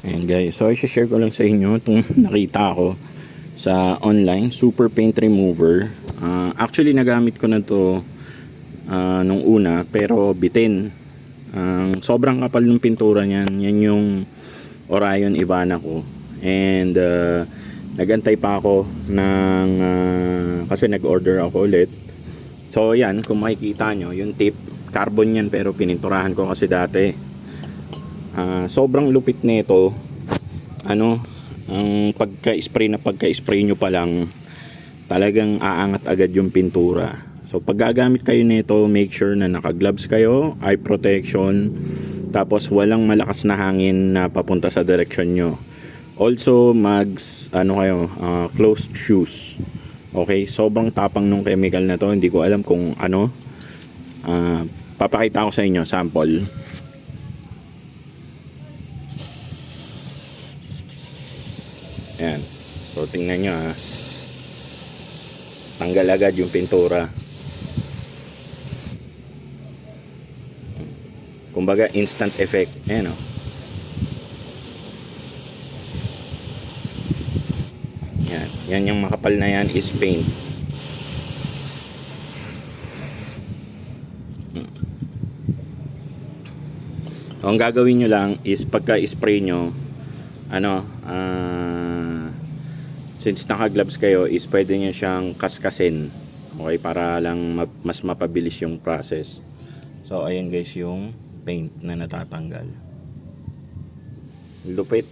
Ayan guys, so i-share ko lang sa inyo itong nakita ko sa online, super paint remover. Actually nagamit ko na to nung una, pero bitin. Sobrang kapal ng pintura niyan. Yan yung Orion Ivana ko. And nagantay pa ako ng kasi nag-order ako ulit. So yan, kung makikita nyo, yung tip, carbon yan pero pininturahan ko kasi dati. Sobrang lupit nito. Ang pagka-spray nyo pa lang, talagang aangat agad yung pintura. So pag gagamit kayo nito, make sure na naka-gloves kayo, eye protection, tapos walang malakas na hangin na papunta sa direksyon nyo. Also closed shoes. Okay, sobrang tapang nung chemical na to, hindi ko alam kung ano. Papakita ko sa inyo sample. Ayan. So tingnan nyo tanggal agad yung pintura. Kumbaga instant effect. Ayan Yan yung makapal na yan is paint. So, ang gagawin nyo lang is pagka-spray nyo, since naka-gloves kayo, is pwede nyo siyang kaskasin. Okay, para lang mas mapabilis yung process. So, ayan guys yung paint na natatanggal. Lupit.